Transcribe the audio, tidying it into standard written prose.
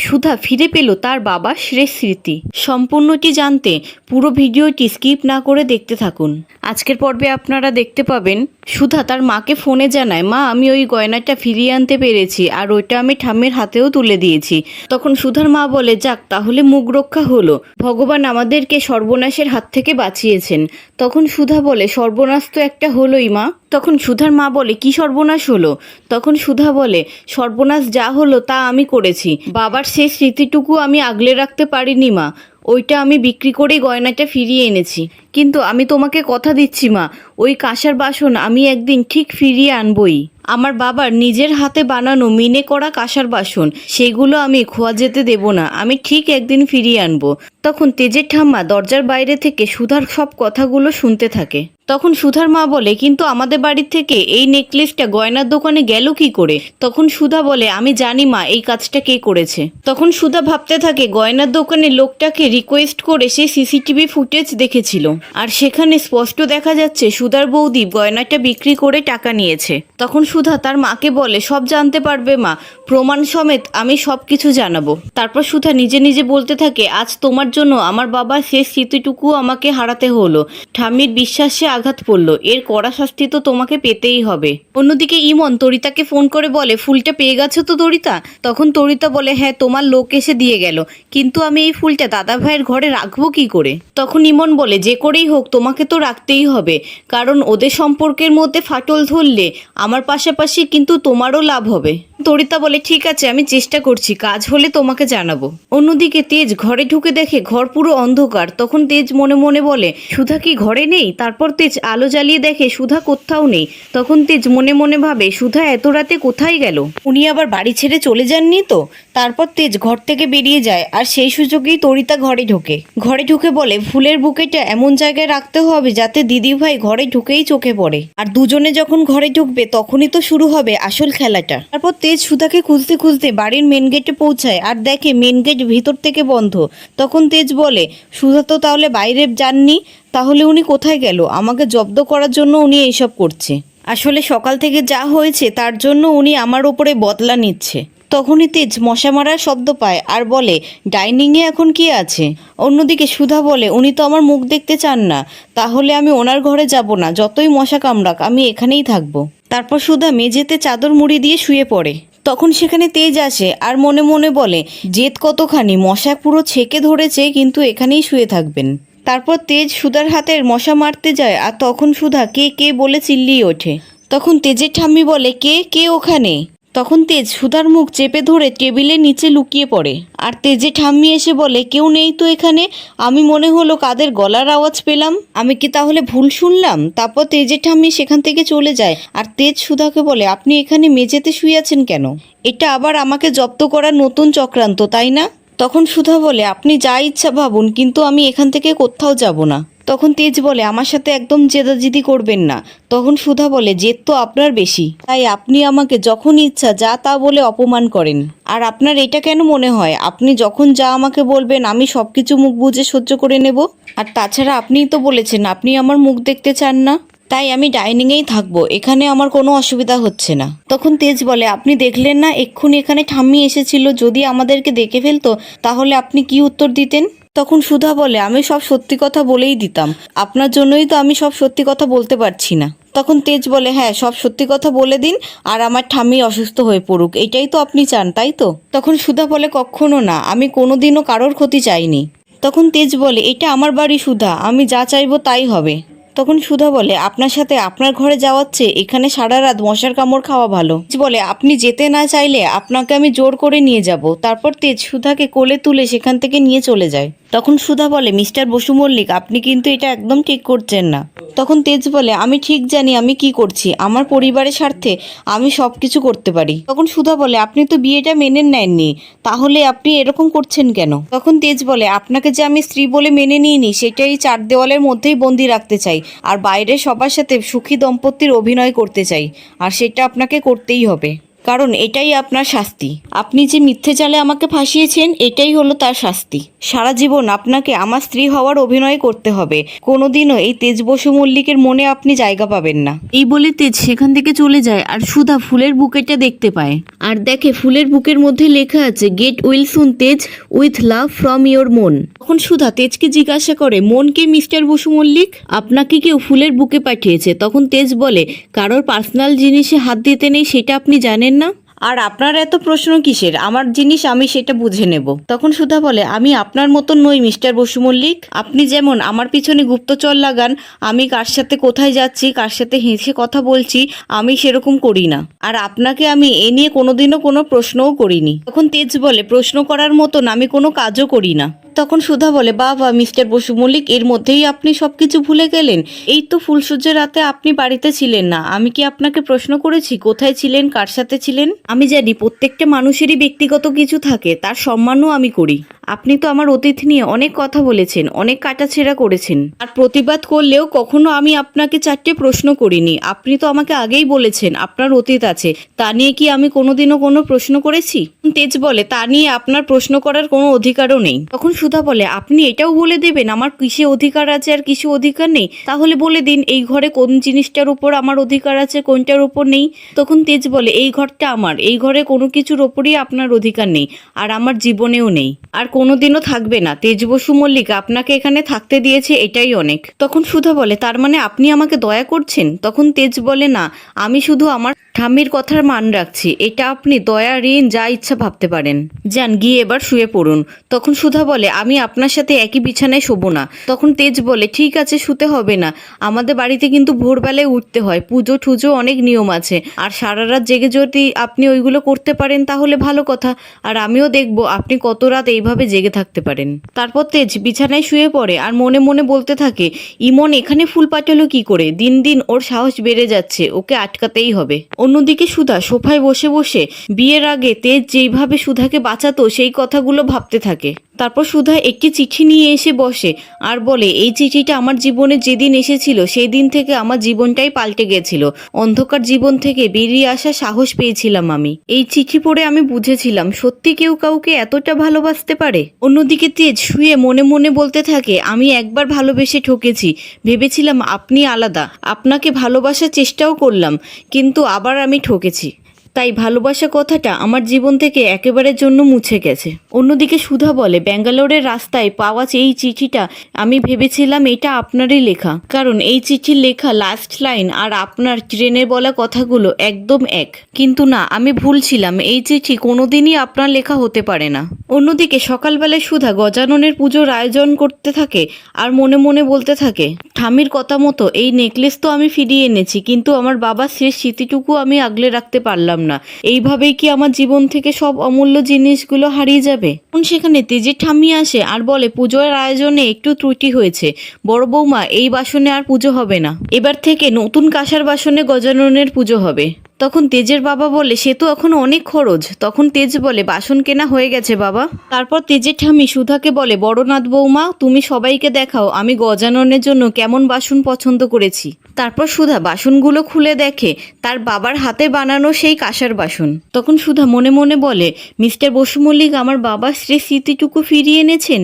সুধা ফিরে পেল তার বাবার শেষ স্মৃতি। সম্পূর্ণটি জানতে পুরো ভিডিওটি স্কিপ না করে দেখতে থাকুন। আজকের পর্বে আপনারা দেখতে পাবেন সুধা তার মাকে ফোনে জানায়, মা আমি ওই গয়নাটা ফিরিয়ে আনতে পেরেছি আর ওইটা আমি ঠাম্মির হাতেও তুলে দিয়েছি। তখন সুধার মা বলে, যাক তাহলে মুখ রক্ষা হলো, ভগবান আমাদেরকে সর্বনাশের হাত থেকে বাঁচিয়েছেন। তখন সুধা বলে, সর্বনাশ তো একটা হলোই মা। তখন সুধার মা বলে, কি সর্বনাশ হলো? তখন সুধা বলে, সর্বনাশ যা হলো তা আমি করেছি। বাবার সেই স্মৃতিটুকু আমি আগলে রাখতে পারিনি মা, ওইটা আমি বিক্রি করে গয়নাটা ফিরিয়ে এনেছি। কিন্তু আমি তোমাকে কথা দিচ্ছি মা, ওই কাঁসার বাসন আমি একদিন ঠিক ফিরিয়ে আনবই। আমার বাবার নিজের হাতে বানানো মিনে করা কাঁসার বাসন, সেগুলো আমি খোয়া যেতে দেব না, আমি ঠিক একদিন ফিরিয়ে আনবো। তখন তেজের ঠাম্মা দরজার বাইরে থেকে সুধার সব কথাগুলো শুনতে থাকে। তখন সুধার মা বলে, কিন্তু আমাদের বাড়ির থেকে এই নেকলেসটা গয়নার দোকানে গেল কি করে? তখন সুধা বলে, আমি জানি মা এই কাজটা কে করেছে। তখন সুধা ভাবতে থাকে, গয়নার দোকানে লোকটাকে রিকোয়েস্ট করে সে সিসিটিভি ফুটেজ দেখেছিল, আর সেখানে স্পষ্ট দেখা যাচ্ছে সুধার বৌদি গয়নাটা বিক্রি করে টাকা নিয়েছে। তখন সুধা তার মাকে বলে, সব জানতে পারবে মা, প্রমাণ সমেত আমি সব কিছু জানাবো। তারপর সুধা নিজে নিজে বলতে থাকে, আজ তোমার জন্য আমার বাবার শেষ স্মৃতিটুকু আমাকে হারাতে হলো। ঠাম্মির বিশ্বাসে আঘাত পড়লো, এর কড়া শাস্তি তো তোমাকে পেতেই হবে। অন্যদিকে ইমন তরিতাকে ফোন করে বলে, ফুলটা পেয়ে গেছো তো তরিতা? তখন তরিতা বলে, হ্যাঁ তোমার লোক এসে দিয়ে গেল, কিন্তু আমি এই ফুলটা দাদা ভাইয়ের ঘরে রাখবো কি করে? তখন ইমন বলে, যে করেই হোক তোমাকে তো রাখতেই হবে, কারণ ওদের সম্পর্কের মধ্যে ফাটল ধরলে আমার পাশাপাশি কিন্তু তোমারও লাভ হবে। তরিতা বলে, ঠিক আছে আমি চেষ্টা করছি, কাজ হলে তোমাকে জানাবো। অন্যদিকে তেজ ঘরে ঢুকে দেখে ঘর পুরো অন্ধকার। তখন তেজ মনে মনে বলে, সুধা কি ঘরে নেই? তারপর তেজ আলো জ্বালিয়ে দেখে সুধা কোথাও নেই। তখন তেজ মনে মনে ভাবে, সুধা এত রাতে কোথায় গেল? উনি আবার বাড়ি ছেড়ে চলে যাননি তো? তারপর তেজ ঘর থেকে বেরিয়ে যায়, আর সেই সুযোগেই তরিতা ঘরে ঢুকে বলে, ফুলের বুকেটা এমন জায়গায় রাখতে হবে যাতে দিদিভাই ঘরে ঢুকেই চোখে পড়ে, আর দুজনে যখন ঘরে ঢুকবে তখনই তো শুরু হবে আসল খেলাটা। তারপর তেজ সুধাকে খুঁজতে খুঁজতে বাড়ির মেন গেটে পৌঁছায়, আর দেখে মেন গেট ভিতর থেকে বন্ধ। তখন তেজ বলে, সুধা তো তাহলে বাইরে যাননি, তাহলে উনি কোথায় গেল? আমাকে জব্দ করার জন্য উনি এইসব করছে। আসলে সকাল থেকে যা হয়েছে তার জন্য উনি আমার ওপরে বদলা নিচ্ছে। তখনই তেজ মশা মারার শব্দ পায় আর বলে, ডাইনিংয়ে এখন কি আছে? অন্যদিকে সুধা বলে, উনি তো আমার মুখ দেখতে চান না, তাহলে আমি ওনার ঘরে যাব না, যতই মশা কামড়াক আমি এখানেই থাকবো। তারপর সুধা মেঝেতে চাদর মুড়ি দিয়ে শুয়ে পড়ে। তখন সেখানে তেজ আসে আর মনে মনে বলে, জেদ কতখানি, মশা পুরো ছেকে ধরেছে, কিন্তু এখানেই শুয়ে থাকবেন। তারপর তেজ সুধার হাতের মশা মারতে যায়, আর তখন সুধা কে কে বলে চিল্লিয়ে ওঠে। তখন তেজের ঠাম্মি বলে, কে কে ওখানে? তখন তেজ সুধার মুখ চেপে ধরে টেবিলের নিচে লুকিয়ে পড়ে, আর তেজে ঠাম্মি এসে বলে, কেউ নেই তো এখানে, আমি মনে হলো কাদের গলার আওয়াজ পেলাম, আমি কি তাহলে ভুল শুনলাম? তারপর তেজে ঠাম্মি সেখান থেকে চলে যায়, আর তেজ সুধাকে বলে, আপনি এখানে মেঝেতে শুয়ে আছেন কেন? এটা আবার আমাকে জব্দ করার নতুন চক্রান্ত, তাই না? তখন সুধা বলে, আপনি যা ইচ্ছা ভাবুন, কিন্তু আমি এখান থেকে কোথাও যাব না। তখন তেজ বলে, আমার সাথে একদম জেদাজিদি করবেন না। তখন সুধা বলে, জেদ তো আপনার বেশি, তাই আপনি আমাকে যখন ইচ্ছা যা তা বলে অপমান করেন। আর আপনার এটা কেন মনে হয় আপনি যখন যা আমাকে বলবেন আমি সব কিছু মুখ বুজে সহ্য করে নেব? আর তাছাড়া আপনিই তো বলেছেন আপনি আমার মুখ দেখতে চান না, তাই আমি ডাইনিংয়েই থাকবো, এখানে আমার কোনো অসুবিধা হচ্ছে না। তখন তেজ বলে, আপনি দেখলেন না এক্ষুনি এখানে ঠাম্মি এসেছিল, যদি আমাদেরকে দেখে ফেলতো তাহলে আপনি কি উত্তর দিতেন? তখন সুধা বলে, আমি সব সত্যি কথা বলেই দিতাম, আপনার জন্যই তো আমি সব সত্যি কথা বলতে পারছি না। তখন তেজ বলে, হ্যাঁ সব সত্যি কথা বলে দিন, আর আমার ঠাম্মি অসুস্থ হয়ে পড়ুক, এটাই তো আপনি চান, তাই তো? তখন সুধা বলে, কখনো না, আমি কোনোদিনও কারোর ক্ষতি চাইনি। তখন তেজ বলে, এটা আমার বাড়ি সুধা, আমি যা চাইবো তাই হবে। তখন সুধা বলে, আপনার সাথে আপনার ঘরে যাওয়ার চেয়ে এখানে সারা রাত মশার কামড় খাওয়া ভালো। বলে, আপনি যেতে না চাইলে আপনাকে আমি জোর করে নিয়ে যাব। তারপর তেজ সুধাকে কোলে তুলে সেখান থেকে নিয়ে চলে যায়। তখন সুধা বলে, মিস্টার বসু মল্লিক, আপনি কিন্তু এটা একদম ঠিক করছেন না। তখন তেজ বলে, আমি ঠিক জানি আমি কি করছি, আমার পরিবারের স্বার্থে আমি সব কিছু করতে পারি। তখন সুধা বলে, আপনি তো বিয়েটা মেনে নেননি, তাহলে আপনি এরকম করছেন কেন? তখন তেজ বলে, আপনাকে যে আমি স্ত্রী বলে মেনে নিইনি সেটাই চার দেওয়ালের মধ্যেই বন্দি রাখতে চাই, আর বাইরে সবার সাথে সুখী দম্পতির অভিনয় করতে চাই, আর সেটা আপনাকে করতেই হবে। কারণ এটাই আপনার শাস্তি। আপনি যে মিথ্যে জালে আমাকে ফাঁসিয়েছেন, এটাই হলো তার শাস্তি। সারা জীবন আপনাকে আমার স্ত্রী হওয়ার অভিনয় করতে হবে, কোনোদিনও এই তেজ বসু মল্লিকের মনে আপনি জায়গা পাবেন না। এই বলে তেজ সেখান থেকে চলে যায় আর সুধা ফুলের বুকেটা দেখতে পায় আর দেখে ফুলের বুকের মধ্যে লেখা আছে গেট উইল সুন তেজ উইথ লাভ ফ্রম ইয়োর মন। তখন সুধা তেজকে জিজ্ঞাসা করে, মন কে মিস্টার বসু মল্লিক? আপনাকে কেউ ফুলের বুকে পাঠিয়েছে। তখন তেজ বলে, কারোর পার্সোনাল জিনিসে হাত দিতে নেই, সেটা আপনি জানেন না? আর আপনার এত প্রশ্ন কিসের? আমার জিনিস আমি সেটা বুঝে নেব। তখন সুধা বলে, আমি আপনার মতন নই মিস্টার বসু মল্লিক। আপনি যেমন আমার পিছনে গুপ্তচর লাগান, আমি কার সাথে কোথায় যাচ্ছি, কার সাথে হেসে কথা বলছি, আমি সেরকম করি না। আর আপনাকে আমি এ নিয়ে কোনোদিনও কোনো প্রশ্নও করিনি। তখন তেজ বলে, প্রশ্ন করার মতন আমি কোনো কাজও করি না। তখন সুধা বলে, বাবা মিস্টার বসু মল্লিক, এর মধ্যেই আপনি সবকিছু ভুলে গেলেন। এই তো ফুলসজ্জার রাতে আপনি বাড়িতে ছিলেন না। আমি কি আপনাকে প্রশ্ন করেছি কোথায় ছিলেন, কার সাথে ছিলেন? আমি জানি প্রত্যেকটা মানুষেরই ব্যক্তিগত কিছু থাকে, তার সম্মানও আমি করি। আপনি তো আমার অতীত নিয়ে অনেক কথা বলেছেন, অনেক কাটাছেঁড়া করেছেন, আর প্রতিবাদ করলেও কখনো আমি আপনাকে চারটে প্রশ্ন করিনি। আপনি তো আমাকে আগেই বলেছেন আপনার অতীত আছে, তা নিয়ে কি আমি কোনোদিনও কোনো প্রশ্ন করেছি? তেজ বলে, তা নিয়ে আপনার প্রশ্ন করার কোনো অধিকারও নেই। তখন সুধা বলে, আপনি এটাও বলে দেবেন আমার কিসে অধিকার আছে আর কিসে অধিকার নেই? তাহলে বলে দিন এই ঘরে কোন জিনিসটার উপর আমার অধিকার আছে, কোনটার উপর নেই। তখন তেজ বলে, এই ঘরটা আমার, এই ঘরে কোনো কিছুর ওপরই আপনার অধিকার নেই, আর আমার জীবনেও নেই, আর কোনোদিনও থাকবে না। তেজ বসু মল্লিক আপনাকে এখানে থাকতে দিয়েছে, এটাই অনেক। তখন সুধা বলে, তার মানে আপনি আমাকে দয়া করছেন? তখন তেজ বলে, না, আমি শুধু আমার ঠাম্মির কথার মান রাখছি। এটা আপনি দয়া, ঋণ যা ইচ্ছা ভাবতে পারেন। যান, গিয়ে এবার শুয়ে পড়ুন। তখন সুধা বলে, আমি আপনার সাথে একই বিছানায় শোবো না। তখন তেজ বলে, ঠিক আছে, শুতে হবে না। আমাদের বাড়িতে কিন্তু ভোরবেলায় উঠতে হয়, পুজো টুজো অনেক নিয়ম আছে, আর সারা রাত জেগে যদি আপনি ওইগুলো করতে পারেন তাহলে ভালো কথা, আর আমিও দেখবো আপনি কত রাত এইভাবে জেগে থাকতে পারেন। তারপর তেজ বিছানায় শুয়ে পড়ে আর মনে মনে বলতে থাকে, ইমন এখানে ফুল পাঠালো কি করে? দিন দিন ওর সাহস বেড়ে যাচ্ছে, ওকে আটকাতেই হবে। অন্যদিকে সুধা সোফায় বসে বসে বিয়ের আগে তেজ যেইভাবে সুধাকে বাঁচাতো সেই কথাগুলো ভাবতে থাকে। তারপর সুধা একটি চিঠি নিয়ে এসে বসে আর বলে, এই চিঠিটা আমার জীবনে যেদিন এসেছিল সেই দিন থেকে আমার জীবনটাই পাল্টে গেছিল। অন্ধকার জীবন থেকে বেরিয়ে আসার সাহস পেয়েছিলাম আমি। এই চিঠি পড়ে আমি বুঝেছিলাম সত্যি কেউ কাউকে এতটা ভালোবাসতে পারে। অন্যদিকে তেজ শুয়ে মনে মনে বলতে থাকে, আমি একবার ভালোবেসে ঠকেছি, ভেবেছিলাম আপনি আলাদা, আপনাকে ভালোবাসার চেষ্টাও করলাম, কিন্তু আবার আমি ঠকেছি। তাই ভালোবাসা কথাটা আমার জীবন থেকে একেবারের জন্য মুছে গেছে। অন্যদিকে সুধা বলে, ব্যাঙ্গালোরের রাস্তায় পাওয়া এই চিঠিটা আমি ভেবেছিলাম এটা আপনারই লেখা, কারণ এই চিঠির লেখা লাস্ট লাইন আর আপনার ট্রেনে বলা কথাগুলো একদম এক। কিন্তু না, আমি ভুল ছিলাম, এই চিঠি কোনোদিনই আপনার লেখা হতে পারে না। অন্যদিকে সকালবেলায় সুধা গজাননের পুজোর আয়োজন করতে থাকে আর মনে মনে বলতে থাকে, ঠামির কথা মতো এই নেকলেস তো আমি ফিরিয়ে এনেছি, কিন্তু আমার বাবার শেষ স্মৃতিটুকু আমি আগলে রাখতে পারলাম না। এইভাবেই কি আমার জীবন থেকে সব অমূল্য জিনিসগুলো হারিয়ে যাবে? সেখানে তেজের ঠাম্মি আসে আর বলে, পুজোর আয়োজনে একটু ত্রুটি হয়েছে বড় বৌমা, এই বাসনে আর পুজো হবে না, এবার থেকে নতুন কাঁসার বাসনে গজাননের পুজো হবে। তখন তেজের বাবা বলে, সে তো এখন অনেক খরচ। তখন তেজ বলে, বাসন কেনা হয়ে গেছে বাবা। তারপর তেজের ঠাম্মি সুধাকে বলে, বড়নাথ বৌমা, তুমি সবাইকে দেখাও আমি গজাননের জন্য কেমন বাসন পছন্দ করেছি। তারপর সুধা বাসনগুলো খুলে দেখে তার বাবার হাতে বানানো সেই কাঁসার বাসন। তখন সুধা মনে মনে বলে, মিস্টার বসু মল্লিক আমার বাবার স্মৃতিটুকু ফিরিয়ে এনেছেন।